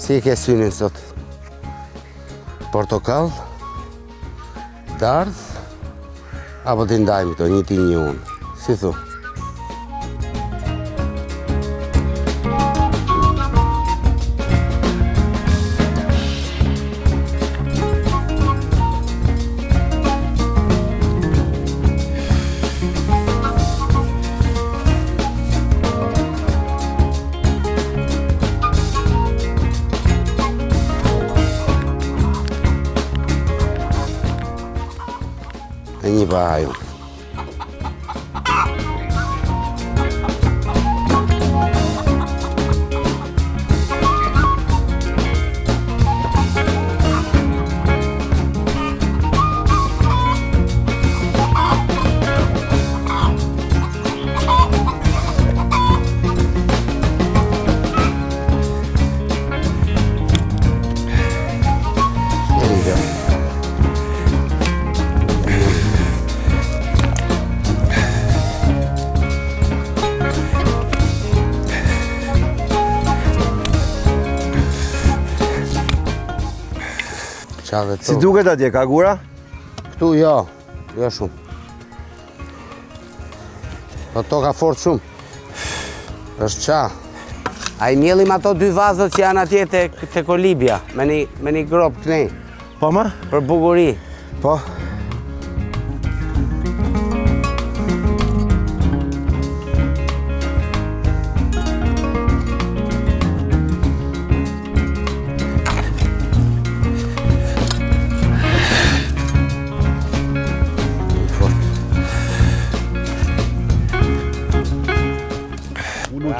Si e ke synin sot? Portokall? Dardh? Apo t'i ndajmë këto, një ti një unë? Si thu? E një pa haju. Si duket atje, ka gura? Këtu jo shumë. Po to ka fort shumë. Është qa. A i mjellim ato 2 vazët që janë atje te kolibja, me një grop kënej. Po ma? Për bukuri. Po.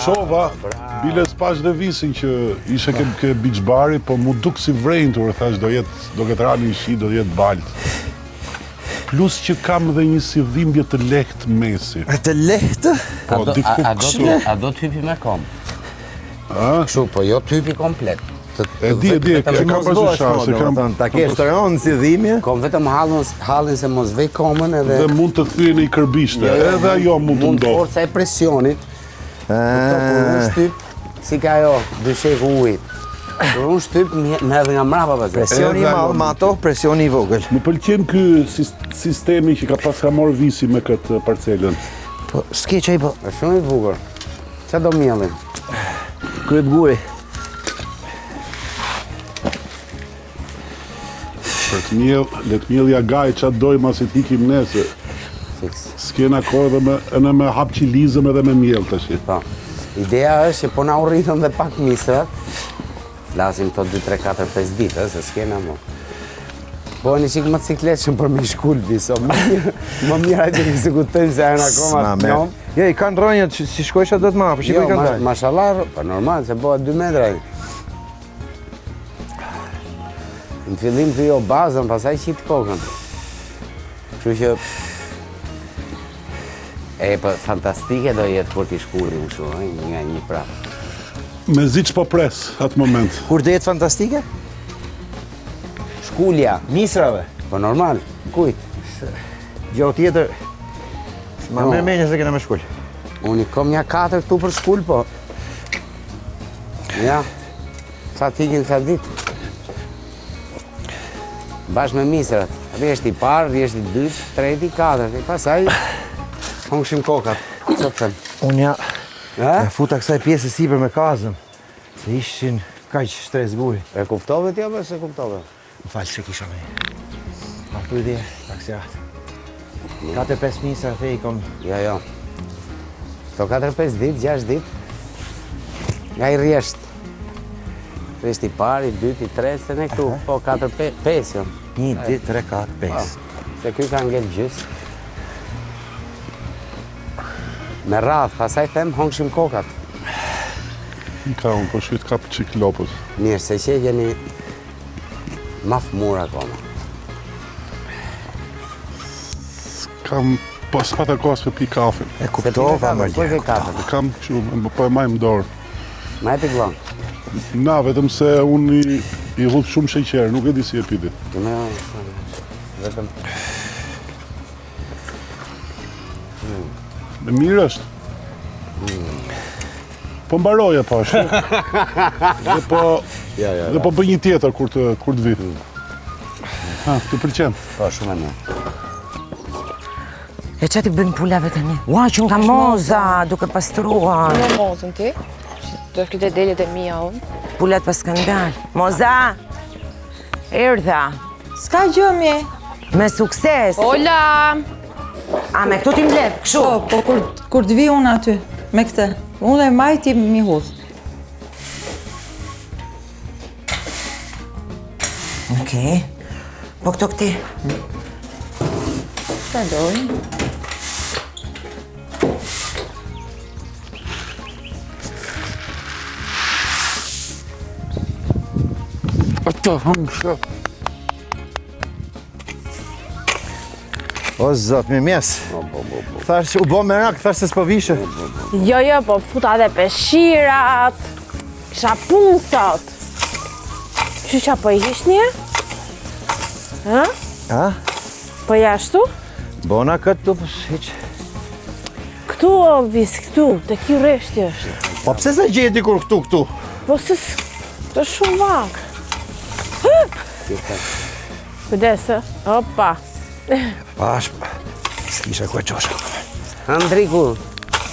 Qova, bile s'pash dhe visin që ishe ke beach bari, po mu duk si vrejnëtur, thash do ketë rani shi, do jetë baltë. Plus që kam dhe një si dhimbje të lehtë mesi. Të lehtë? A do t'hypi me kom? Kështu, po jo t'hypi komplet. E di, e kam pasur shans. Ta kesh të rënë si dhimbje? Kom vetëm halin se mos vej komën edhe... Dhe mund të thyen i kërbishte, edhe ajo mund të Mund ndohë. forca e presionit. Unë shtyp, si ka jo, dyshek ujit. Unë shtyp me edhe nga mrapa pëse. Presioni ma ato, presioni i vogël. Më pëlqen ky sistemi që ka marrë visi me këtë parcelën. Po, s'ke që i po. Është shumë i bukur. Qa do mjellin? Kryet guri. Për të let mjellja gaj qa dojmë asit hikim nese. S'kena kohë dhe me hap qilizëm edhe me mjell të shi. Po. Ideja është që po na urritëm dhe pak misrat, flasim të 2, 3, 4, 5 ditë, se s'kena mo. Po një qikë më cikletëshëm për me shkulbi, so më mirë ajtë të ekzekutojmë se janë akoma të njom. Jo, i kanë ronjët, si shkojsha do të ma, për shikoj i kanë dajnë. Mashallah, për normal, se bëhet 2 metra. Në fillim të jo bazën, pasaj qitë kokën. Kështu që për fantastike do jetë kur t'i shkullim shumë, nga një prapë. Me zi që po pres, atë moment. Kur do jetë fantastike? Shkulja. Misrave? Po normal, kujt? Gjo tjetër, s'ma mërë menjë se kena me shkull. Unë i kom një 4 këtu për shkull, po... Ja, sa t'ikin sa ditë. Bashkë me misrat. Rjesht i parë, rjesht i 2, 3, 4, i pasaj... Hongshim kokat, që të them? Unë ja futa kësaj pjesë sipër me kazën, se ishin kaq shtres buri. E kuptove t'ja për se kuptove? Më falë se kisha me. Pa pyetje, pak se atë. 4-5 misra the i kom... Jo. Këto 4-5 ditë, 6 ditë, nga i rjesht. Rjesht i parë, i 2, i 3, se ne këtu, po 4-5 jo. 1, 2, 3, 4, 5. Se kjo ka ngellë gjysë. Me radhë, pasaj them, hongshim kokat. Ka unë, po shkit ka për qik lopës. Mirë, se që jeni ma fëmur akoma. Kam pas pata kohës për pi kafin. E kuptova, më Po e ke kafën? Kam që, po e majmë dorë. Ma e të glonë? Na, vetëm se unë i hudh shumë sheqerë, nuk e di si e piti. Vetëm... E mirë është. Po mbaroja pash. Dhe po bëj një tjetër kur të vi. Ha, të pëlqen. Po, shumë e mirë. E që ti bën pulave të një? Ua, që nga moza, duke pastruar. Në mozën ti, do është këtë delet e mija unë. Pulat pas skandal. Moza! Erdha. S'ka gjë mi. Me sukses. Ola! A, me këtu ti mlep, kështu? Po, kur të vi unë aty, me këtë. Unë e maj ti mi hudh. Okej. Po këto këti? Ka dojnë. O, zot, mi mjes. Thash, u bo me rak, thash se s'po vishe. Jo, po futa dhe peshirat. Kisha punë sot. Që po i hish një? Ha? Ha? Po jashtu? Bona këtu, po hiq. Këtu o vis, këtu, të kjo reshti është. Po pse se gjeti kur këtu? Po se të shumë vakë. Kujdesë, opa. Pash, s'kisha ku e qosha. Andriku,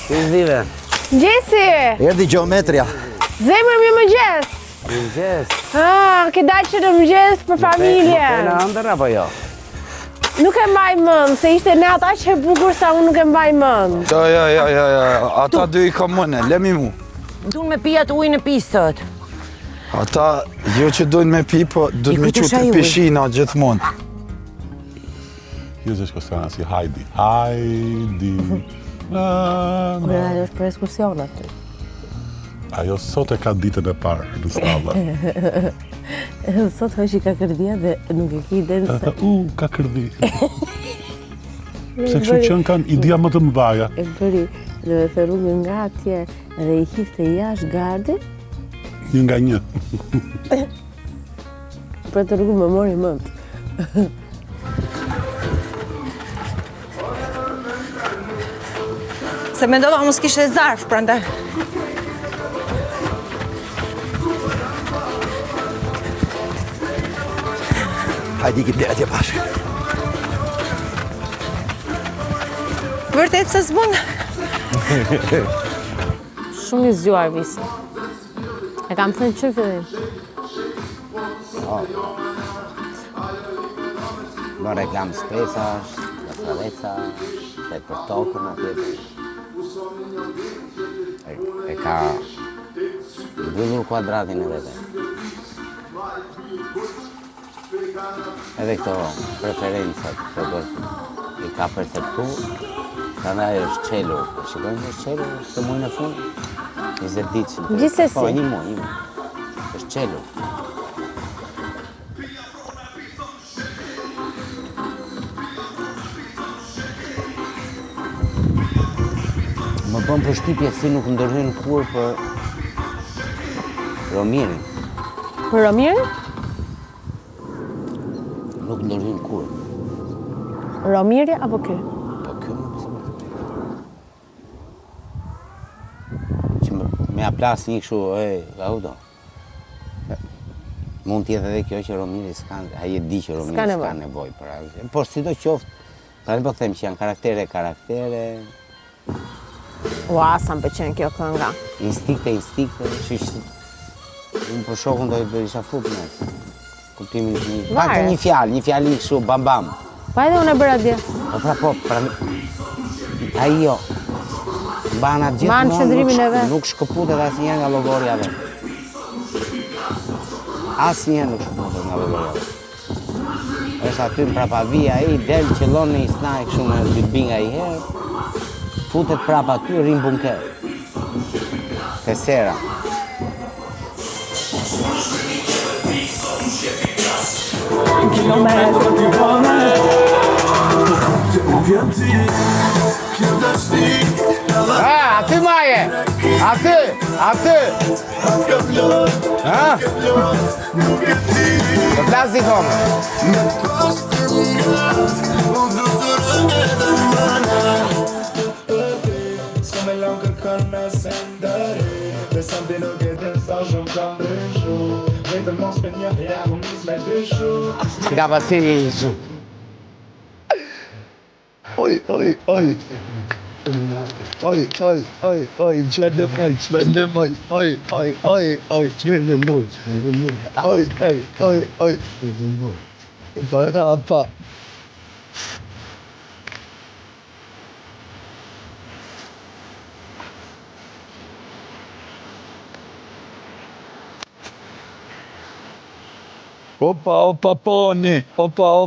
që zdive? Gjesi! Erdi geometria. Zemër mi më gjes. Mëngjes. Ke dalë që në mëgjes për familje. Në ëndër apo jo? Nuk e mbaj mënd, se ishte ne ata që e bukur sa unë nuk e mbaj mënd. Ja, ata dy i komune, lemi mu. Dunë me pijat ujnë në pistët. Ata jo që dojnë me pi, po dojnë me kujtë qutë shaj pishina gjithmonë. Jezesh Kostana si Hajdi. Hajdi. Kërë është për ekskursionat ty. Ajo sot e ka ditën e parë në stalla. Sot është i ka kërdia dhe nuk e ki denë se... Ka kërdi. Se kështu që kanë idea më të mëdhaja. E bëri dhe me thëru nga atje dhe i histe jashtë gardi, Një nga një. për të rrugë më mori mënd. Se me ndova mos kishte zarf, prandaj. Hajdi ki atje bashkë. Vërtet se s'bun. Shumë i zgjuar visi. E kam thënë që fillim. Në reklam spesash, kastraveca, dhe për tokën atje. E ka mbyllur kuadratin e vete. Edhe këto preferencat të bërë i ka perceptu, prandaj është qelur. Shikojnë që është qelur, të muajnë në fund, 20 ditë që të... Gjithsesi. Po, një muaj. është qelur. Më bën përshtypje si nuk ndërhyn kur për Romirin. Për Romirin? Nuk ndërhyn kur. Romiri apo ky? Po ky nuk se më. Që me aplas një kështu, Gaudo. Mund t'jetë edhe kjo që Romiri s'ka, ai e di që Romiri s'ka nevojë për asgjë. Por sidoqoftë, pra po them që janë karaktere. Ua, sa më pëlqen kjo kënga. Instikte, unë për shokun do i isha fut me kuptimin e një. Pak një fjalë kështu bam. Pa edhe unë e bëra dje. Po, ai jo. Mban atë gjithmonë. Qëndrimin e vet. Nuk shkëputet asnjëherë nga llogoria vet. Asnjëherë nuk shkëputet nga llogoria vet. Është aty mbrapa vija ai, del qellon në një snaj kështu me dy binga i herë. Futet prapa aty, rrim bunker. Te sera. Aty maje! Aty! Ha? Të plasi kome. Sa me lanë kërkan në sendare Nga pacienza. Oj, gjende moj, gjende moj. Bara pa. Opa, poni, opa.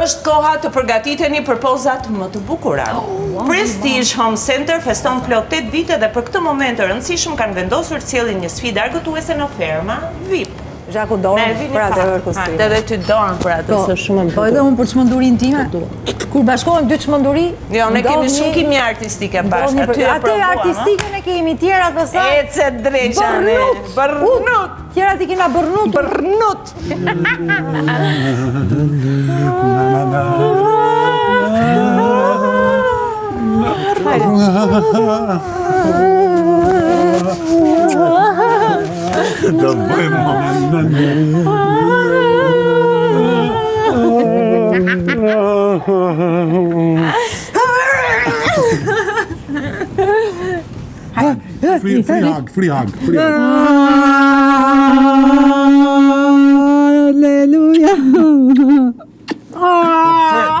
Është koha të përgatiteni për pozat më të bukura. Prestige Home Center feston plot 8 vite dhe për këtë moment të rëndësishëm kanë vendosur të sjellin një sfidë argëtuese në oferma VIP. Zhaku dorën për atë kostim. Edhe ty dorën për atë, se shumë më Po edhe unë për çmendurin time. Kur bashkohen dy çmenduri, Jo, ne kemi shumë kimi artistike bashkë. Atë artistike ne kemi, tjerat pastaj. Ece dreqane. Bërnut. Tjerat i kena bërnut. Bërnut. Do bëjmë free hug. Aleluja.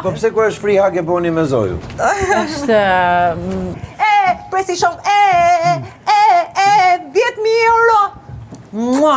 Po pse kur është free hug e boni me Zoju? Është Presi shumë, 10.000 euro. Mua.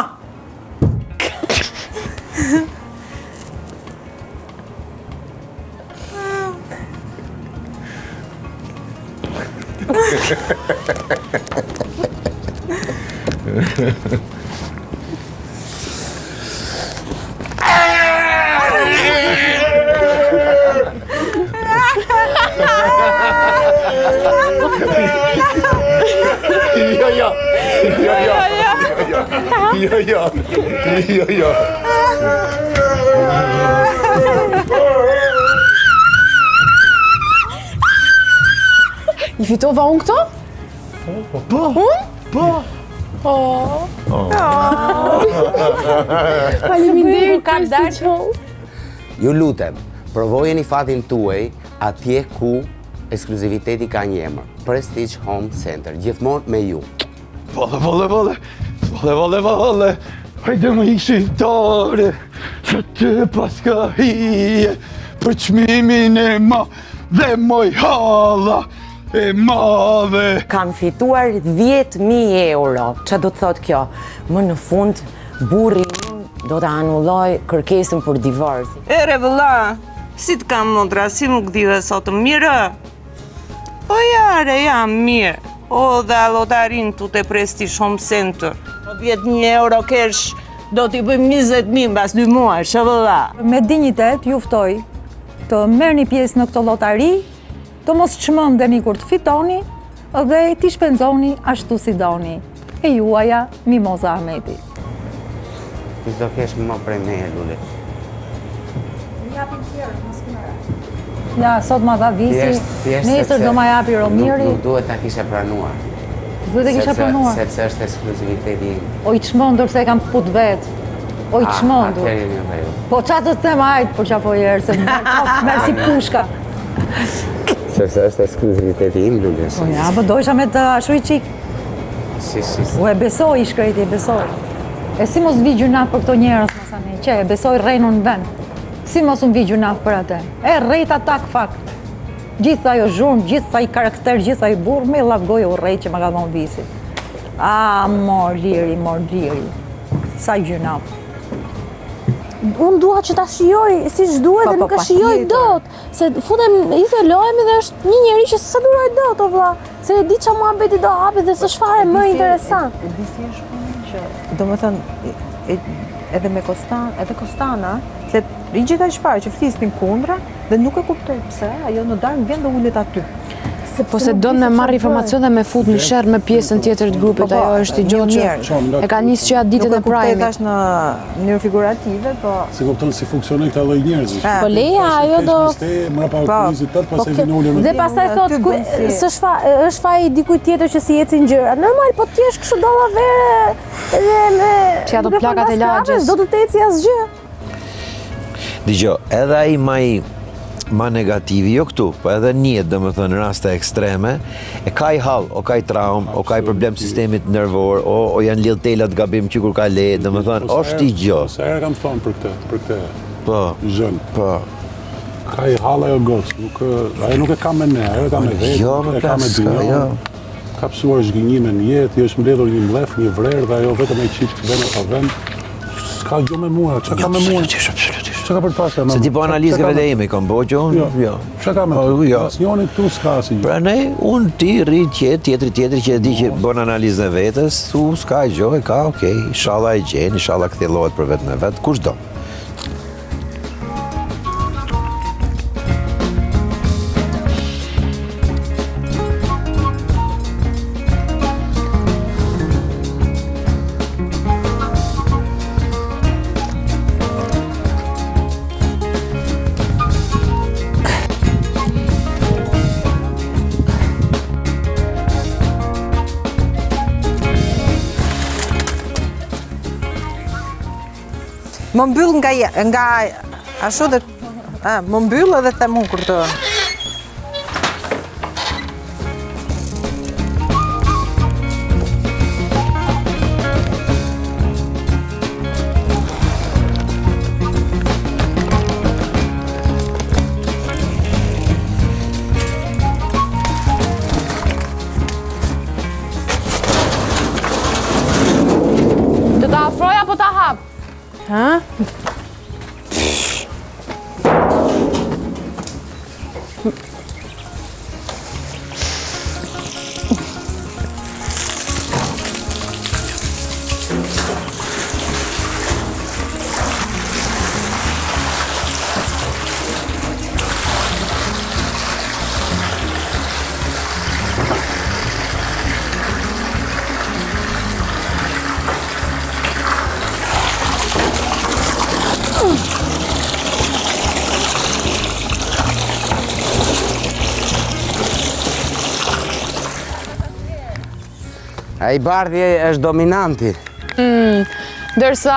Jo. I fitova unë këto? Faleminderit ka dalë. Ju lutem, provojeni fatin tuaj atje ku ekskluziviteti ka një emër. Prestige Home Center, gjithmonë me ju. Vale. Hajde më i shqiptare, që të paska hije, për çmimin e ma dhe moj hala e madhe. Kam fituar 10.000 euro. Qa do të thot kjo? Më në fund, burri im do të anulloj kërkesën për divorc. Ere vëlla, si të kam modra, si më gdhive sot mirë? Po jare, jam mirë. O, dhe lotarin të të Prestige Home Center. 10.000 euro kesh, do t'i bëjmë 20.000 bas 2 muaj, shëvëlla. Me dignitet ju ftoj të merrni pjesë në këtë lotari, të mos çmendeni kur të fitoni dhe t'i shpenzoni ashtu si doni. E juaja Mimoza Ahmeti. Ti do kesh më prej meje, Luli. Ja, sot ma dha visi, nesër do ma japi Romiri. Nuk duhet ta kishe pranuar. Duhet e kisha pranuar. Sepse është ekskluziviteti im. O i çmendur se e kam put vet. O i çmendur. Atëherë jemi me ju. Po qa të them ajt për qafoj herë, se merë si pushka. Sepse është ekskluziviteti im, Luli. Po ja, po dojsha me të ashtu i qik. Si. U e besoj i shkreti, e besoj. E si mos vi gjunat për këto njerës, masani, që e besoj rejnun në vend. Si mos unë vi gjunat për atë. E rejta tak fakt. Gjitha jo zhurmë, gjitha i karakter, gjitha i burë, me lavgoj u rejt që ma ka dhonë visit. A, mor liri. Sa gjunat. Unë dua që ta shijoj si ç'duhet dhe nuk e shijoj dot. Se futem i thelojemi dhe është një njeri që s'e duroj dot, o vlla. Se e di ç'a muhabeti do hapi dhe s'është fare më interesant. Di si është punë që, do më thënë, edhe me Kostana, i gjitha i shparë që flisnin kundra dhe nuk e kuptoj pse, ajo në darë në vend dhe ullet aty. Po se donë me marrë informacion dhe me fut në sherr me pjesën tjetër të grupit, ajo është i gjotë që e ka nisë që atë ditën e prajmit. Nuk e kuptoj tash në mënyrë figurative, po... Si kupton si funksionon këta lloj njerëzish. Po leja, ajo do... Dhe pastaj thot, është faj dikuj tjetër që si ecin gjëra. Normal, po ti je kështu dolla vere dhe me... Që ato plakat e lagjës. Do të të eci asgjë. Dgjoj, edhe ai ma negativi, jo këtu, po edhe njët, dhe më thënë, raste ekstreme, e ka i hall, o ka i traum, o ka i problem sistemit nervor, o janë lidh telat gabim që kur ka le, dhe më thënë, është i gjotë. Se herë kam thonë për këtë zhënë. Po. Ka i hall ajo gocë, ajo nuk e ka me ne, ajo e ka me vetë, e ka me dynjon, ka pësuar zhgënjime në jetë, i është mbledhur një mlef, një vrerë, dhe ajo vetëm e qitë vend pa vend. S'ka gjo me mua, që ka me mua? Që ka për të pasë? Se ti po analizë vete ime, kom bo që unë? Jo. Që ka me tu? Asnjoni këtu s'ka si gjë. Pra ne, unë ti rrit tjetri që e di që bon analizë në vetës, tu s'ka gjo, e ka, okej, inshallah e gjenë, inshallah këthjellohet për vetë në vetë, kush do? Më mbyll nga ashtu dhe... Më mbyll edhe them unë kur të... Të ta afroj apo ta hap? Ha? A i bardhi është dominanti. Dërsa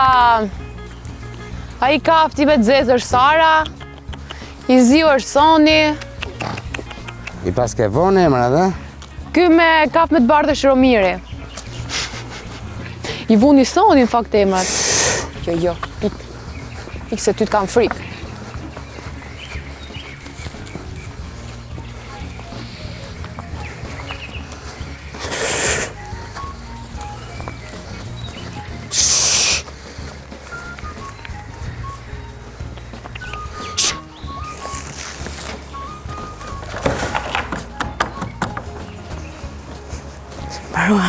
a i kafti me të zezë është Sara, i ziu është Soni. I pas ke vonë emra, dhe? Ky me kaf me të bardhë është Romiri. I vuni Soni në fakt emrat. Jo, ik se ty të kam frikë. Barua.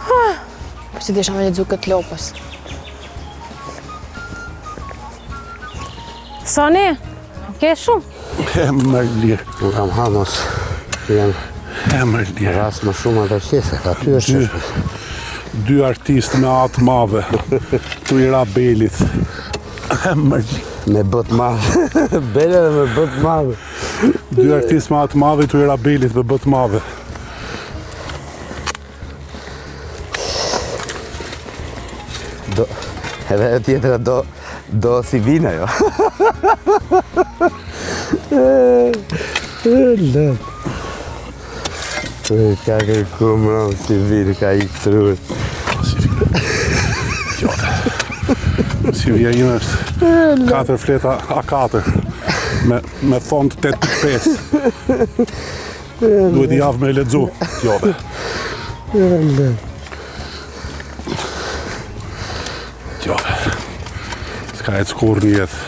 Po si desha me ledzu këtë lopës. Soni, ke shumë? E më lirë. Nuk kam hamos. Jam E më lirë. ras më shumë atë qese, ka ty është. Dy artistë me atë mave, tu i ra Belit. E më lirë. Me bët madhe. Bele dhe me bët madhe. Dy artistë me atë mave, tu i ra Belit me bët mave. Edhe e tjetëra do si vina, jo. Lët. Ka kërkum, si vinë, ka i trurë. Si vija ime është 4 fleta A4 me font 8.5. Duhet i javë me lexu. Jove. Jove. S'ka e ckur një jetë.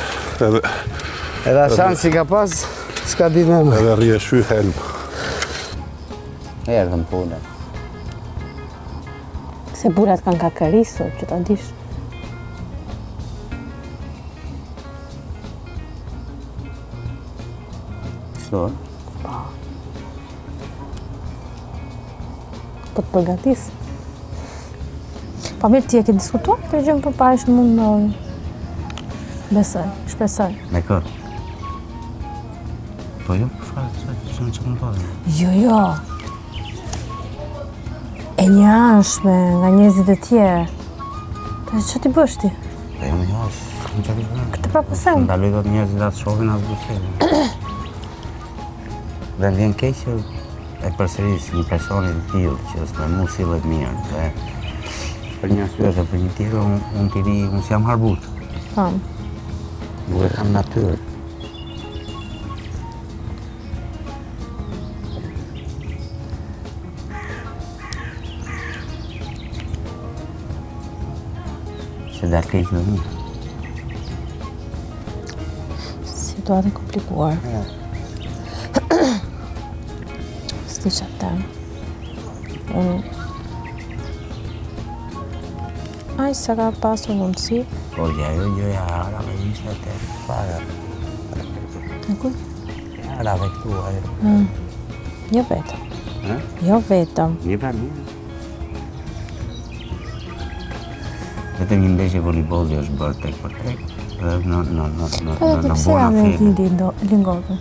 Edhe shansi ka pas, s'ka ditë me më. Edhe rrje shy helm. Erdhëm pune. Se burat kanë kakarisur, që ta dish. Shto? po të përgatis. Pa mirë ti e ke diskutuar këtë gjë më përpara që mund ndodhi. Besoj, shpresoj. Me kë? Po jo, fare, që më bëhe. Jo. E një anshme nga njerëzit e tjerë. Të që ti bësh ti? Po jo, më jo, më që ti bëhe. Këtë pra pësem. Ndaloj do të njerëzit atë shohin asë buseve. Dhe vjen keq që e përsëris një personit të tillë që është me mu sillet mirë. Dhe për një arsye dhe për një tjetër, unë t'i ri, unë s'jam harbut. Nuk e kam natyrë. Se da keq në një. Situatë e komplikuar. S'ti që të unë... Aj, sa ka pasur mundësi. Po, gjëja arave ishte të fare. Në ku? Arave këtu, ajo. Jo vetëm. Jo vetëm. Një familje. Vetëm një ndeshje voleybolli është bërë tek për tek. Dhe në bona firmë. Lingotën.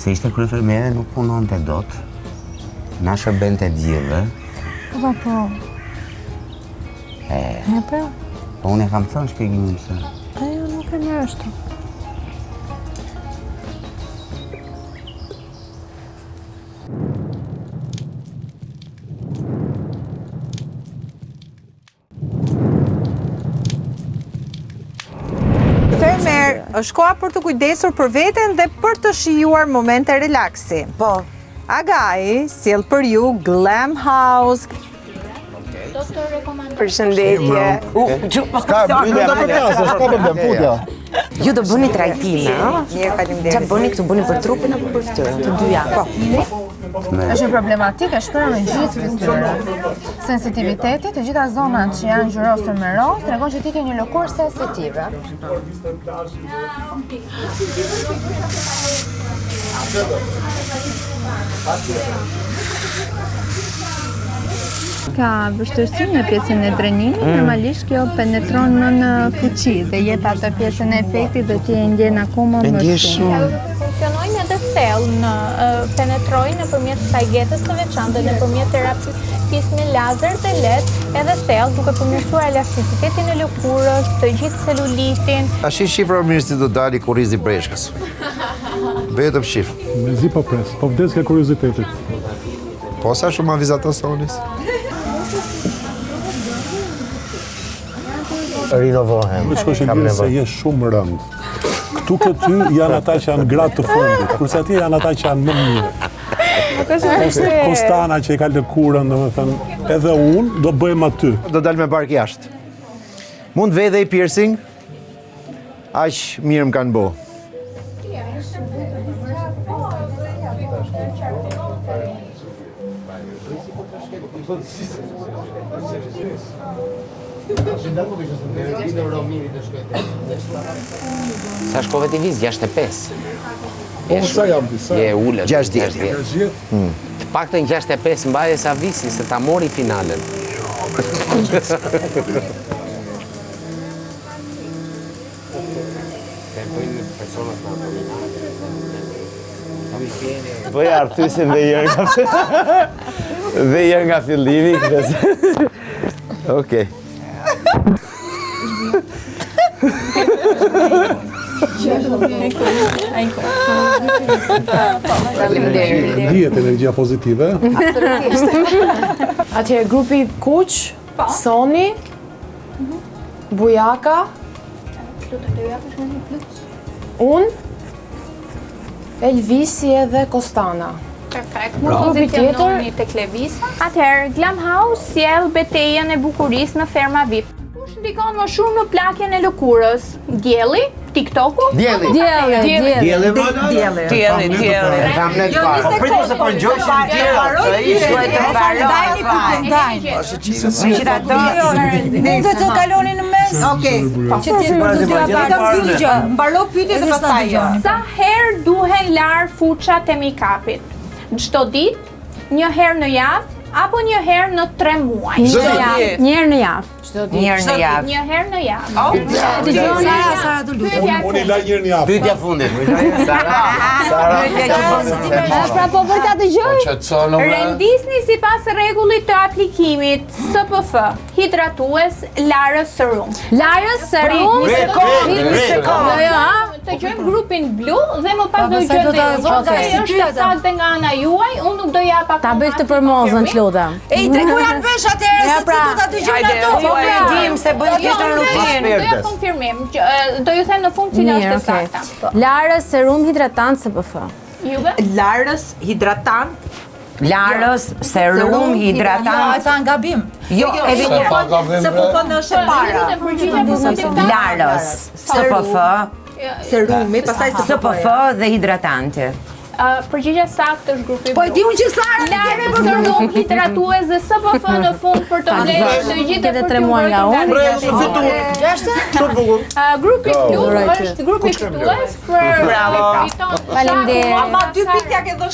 Se ishte kryefermere, nuk punonte dot. Na shërbente gjithëve. Po. Pra? Po unë e kam thënë shpjegimin se. Ajo nuk e mirë ashtu. Fermer, është koha për të kujdesur për veten dhe për të shijuar momente relaksi. Po. Agai sjell për ju Glam House. Përshëndetje. Ska problem, futja. Ju do bëni trajtime, a? Mirë, faleminderit. Çfarë bëni këtu, bëni për trupin apo për fytyrën? Të dyja. Po. Është një problematikë e shprehur në gjithë fytyrën. Sensitiviteti, të gjitha zonat që janë ngjyrosur me rozë tregon që ti ke një lëkurë sensitive. Ka vështirësi në pjesën e drenimit, normalisht kjo penetron më në fuqi dhe jep atë pjesën e efektit dhe ti e ndjen akoma më shumë. Funksionojnë edhe thellë, penetrojnë nëpërmjet sajgetës të veçantë dhe nëpërmjet terapisë me lazer dhe LED, edhe thellë duke përmirësuar elasticitetin e lëkurës, të gjithë celulitin. Tash shifra mirë si do dali kurrizi breshkës. Vetëm shifr. Mezi po pres, po vdes nga kuriozitetit. Po sa shumë avizata sonis. Rinovohem. Më shkosh e mirë se je shumë rënd. Këtu këty janë ata që janë gratë të fundit, kurse atje janë ata që janë më mirë. Kostana që i ka lëkurën, domethënë, edhe unë do bëjmë aty. Do dal me bark jashtë. Mund vej dhe i piercing, aq mirë më kanë bo. Sa shkove t'i viz, 65. Sa jam disa? Je ullët. 60. Të paktën 65 mbaje sa visi, se ta mori finalen. Bëja artysin dhe jërë nga fillimi. Okej. Dihet energjia pozitive. Atëherë grupi Kuq, Soni, Bujaka, unë, Elvisi edhe Kostana. Perfekt. Mund të poziciononi tek Levisa. Atëherë, Glam House sjell betejën e bukurisë në ferma VIP. Kush ndikon më shumë në plakjen e lëkurës? Dielli, TikToku? Dielli. Dielli. Tham në të parë. Po pritet se po ngjojshin Mund të kaloni në mes? Okej. Që ti mbaro pyetjen dhe pastaj jo. Sa herë duhen lar fuçat e make-upit? Çdo ditë, një herë në javë, apo një herë në 3 muaj? Një herë në javë. Njërë në javë. Një herë në javë. Sara të lutem. Unë i la njërë një javë. Pyetja fundit. Pra po për ta dëgjoj. Rendisni sipas rregullit të aplikimit SPF, hidratues Larës Serum. Larës Serum. Të gjojmë grupin blu dhe më pas do gjojmë është saktë nga ana juaj, unë nuk do jap akoma. Ta bëj këtë për mozën, lutem. Ej, treku janë vesh atëherë se ti do ta dëgjojnë ato. Dim se bën gjithë rutinë. Do ja konfirmim. Do ju them në fund cila është e sakta. Larës Serum hidratant SPF. Juve? Larës hidratant. Larës Serum hidratant. Ata në gabim. Jo, edhe një. Se po thonë është e para. Larës SPF. Serumi, pastaj SPF dhe hidratanti. Përgjigja saktë është grupi blu. Po e di unë që Sara Larës Serum hidratues dhe SPF në fund për të mbledhur të gjithë Këtë 3 muaj nga unë. Grupi blu është grupi fitues për Faleminderit. Ama 2 pikë ja ke dhënë.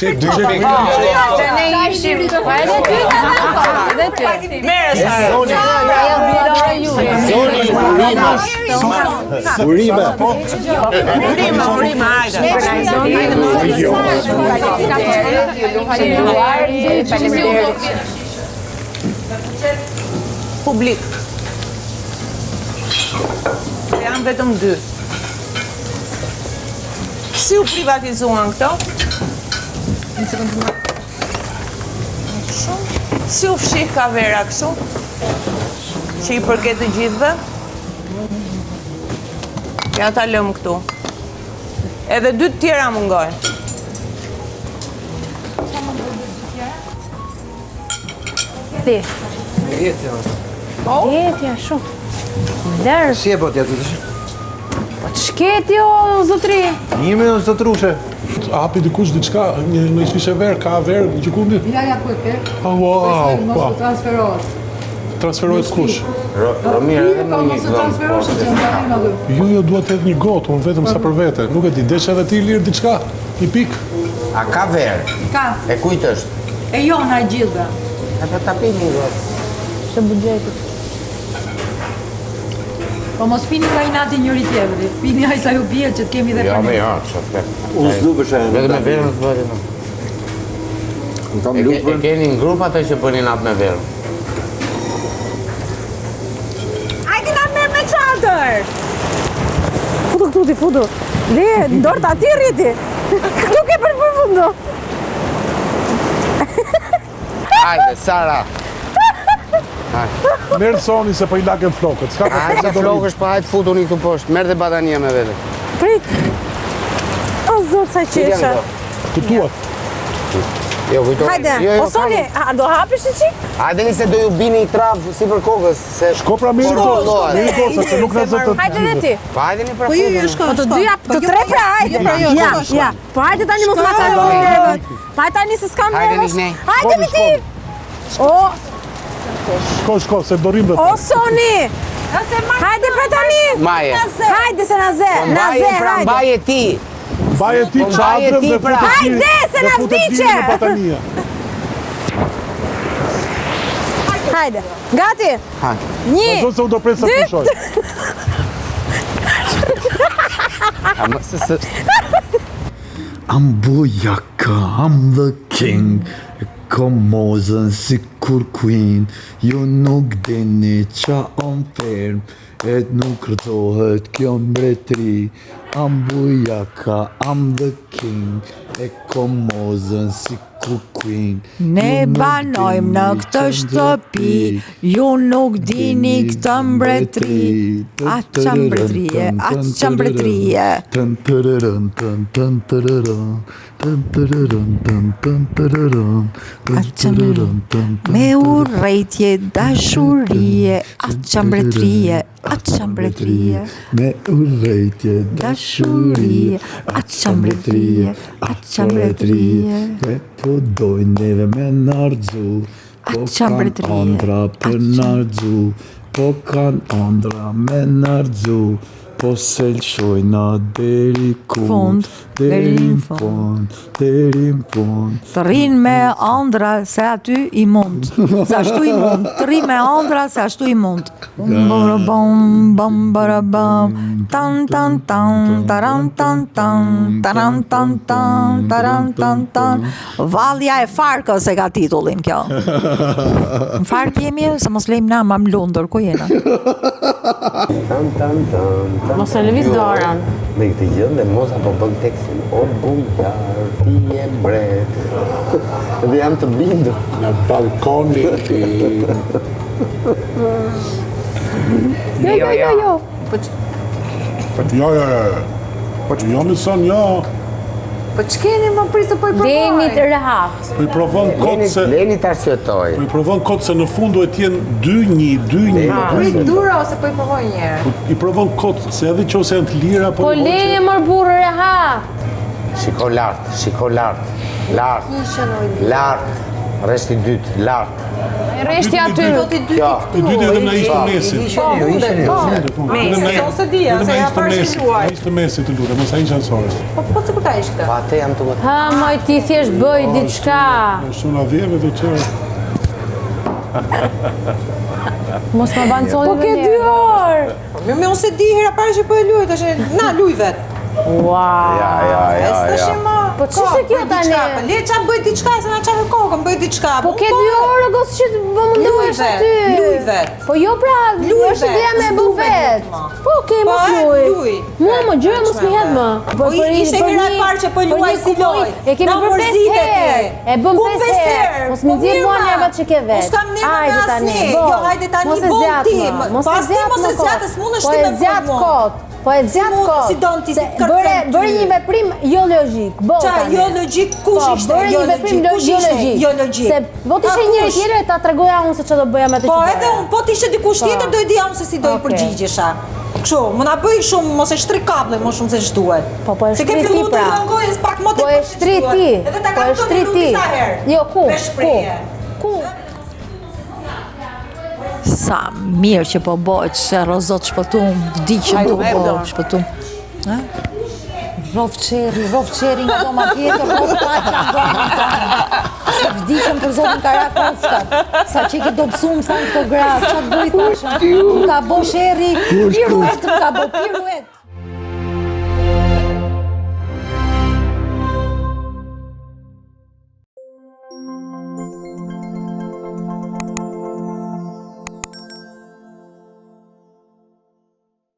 Se ne ishim Publik. Janë vetëm 2. Si u privatizuan këto? Si u fshih Kavera kështu? Që i përket të gjithëve? Ja ta lëm këtu. Edhe 2 tjera mungojnë. Ti. Jetja shumë. Vlerë. Si e po tjetë të Po të shketi o zotri. Njime o zotrushe. Hapi dikush diçka, në shishe verë, ka verë, në gjikundi? Ja ku e ke. Wow, Mos të transferohet. Transferohet kush? Romir, edhe në një Transferohet që janë të aty. Jo, duhet të edhe një gotë, unë vetëm sa për vete. Nuk e di, desh edhe ti lirë diçka, një pikë. A ka verë? Ka. E kujt është? E jona e gjithë. E po ta pini një gotë. Shë budgetit. Po mos pini ka inati njëri tjetrit. Pini aj sa ju bie që të kemi dhe për një. Jo, që të Unë s'du për shenë. vetëm me verën të bëri. E keni në grup atë që bëni natë me verën. Hajde na merr me çadër. Futu këtu ti, futu. Le, ndort aty rriti. Këtu ke për përfundo. Hajde, Sara. Merë soni se po i laken flokët. Hajde, flokësh, pa hajde futu një këtu poshtë. Merë dhe badania me vete. Prit. O zot sa qesha. Të tuat. Jo, kujto. Hajde, o Soni, do hapish një qik? Hajde një se do ju bini i trafë si për kokës. Shko pra mirë kosa, se nuk në zëtë të Hajde dhe ti. Pa hajde një pra Po ju shko. Po të dyja, të 3 pra hajde. Ja. Po hajde tani mos ma qajtë nervët. Po hajde tani se s'kam nervës. Hajde mi ti. O, Shko, se dorim dhe o Soni. Hajde pra tani. Maje. Hajde se na ze. Na ze, Pra hajde. mbaje ti. Baje ti qadrën dhe pra. Hajde, se na vdiqe. në batania. Hajde, gati. Një, Do se unë do presë të pushoj. I'm Bujaka, I'm the king. Komozën si kur queen. Ju nuk dini qa on ferm. Et nuk rëzohet kjo mbretri. I'm Bujaka, I'm the king. E komozën si kur queen. Ne banojmë në këtë shtëpi, ju nuk dini këtë mbretri. Aqa mbretrie, aqa mbretrie. Tën tërërën, tën tën tërërën. Tën tërërën, tën tën tërërën. Tën tërërën, tën tën. Me urrejtje, dashurie, aqa mbretrie, aqa mbretrie. Me urrejtje, dashurie, aqa mbretrie, aqa mbretrie. E po dojnë neve me nardzu, po kanë andra për nardzu, po kanë andra me nardzu, po selqojna deri Fund, deri në fund, deri në fund. Të rrin me ëndra se aty i mund. Se ashtu i mund. Të rrin me ëndra se ashtu i mund. Bum bum barabam tan tan tan taran tan tan taran tan tan taran tan tan. Vallja e Farkës e ka titullin kjo. Në Fark jemi se mos lejmë na mam lundër ku jena. Tan tan tan. Mos e lëviz dorën. Me këtë gjë dhe mos apo bën tekstin o bujtar, ti je mbret. Dhe jam të bindur. Në balkonin tim. Jo. Jo më son, jo. Po ç'keni më prisë po i provoj? Leni të rehat. Po i provon kot se... Leni të arsyetoj. Po i provon kot se në fund duhet t'jenë 2-1. Dura ose po i provoj një herë? I provon kot se edhe qose janë të lira, Po leni mër burë rehat. Shiko lart. Lart. Resti dytë, lart. Reshti aty. Kjo. Të dytë edhe na ishte mesit. Mesit, ose dia, se ja parashkruaj. Na ishte mesit të lutem, mos ai shansore. Po sikur ta ishte. Po atë jam të gotë. Ha, moj ti thjesht bëj diçka. Shumë na dhjeve dhe që... Mos më avanconi Po ke 2 orë. Unë se di hera para që po e luaj, tash na luaj vet. Wow. Ja. Po ç'është kjo tani? Le ç'a bëj diçka se na çfarë kokën, bëj diçka. Po ke 2 orë gos që më mundohesh aty. Luaj vet. Po jo pra, është ideja me bë vet. Po ke mos luaj. Mua më gjëra mos më hedh më. Po ishte hera e parë që po luaj si loj. E kemi bërë 5 herë. E bëm 5 herë. Mos më nxjerr mua nervat që ke vet. Hajde tani. Jo, hajde tani bom. Mos e zjat, s'mundesh ti me zjat kot. Po e zjat kot. Si don ti bëre një veprim jo logjik. Qa, jo logjik, kush ishte jo logjik? Jo logjik. Se po t'ishe njëri tjetër e ta tregoja unë se që do bëja me të që Po edhe unë, po t'ishe dikush tjetër do e dija unë se si do i përgjigjesha. Kështu, më na bëj shumë, mos e shtri kable më shumë se ç'duhet. Po e shtri ti pra. Po e shtri ti. Po e shtri ti. Jo, ku? Sa mirë që po bëjt që rozot shpëtum, vdiqën të bëjt shpëtum. Rov qeri nga do ma tjetër, rov patra nga do ma tjetër. Se vdiqën për zotin Karakovskat, sa që ki do pësum sa në këto gratë, që të bëjt ashtë, ka bo sheri, piruet, ka bo piruet.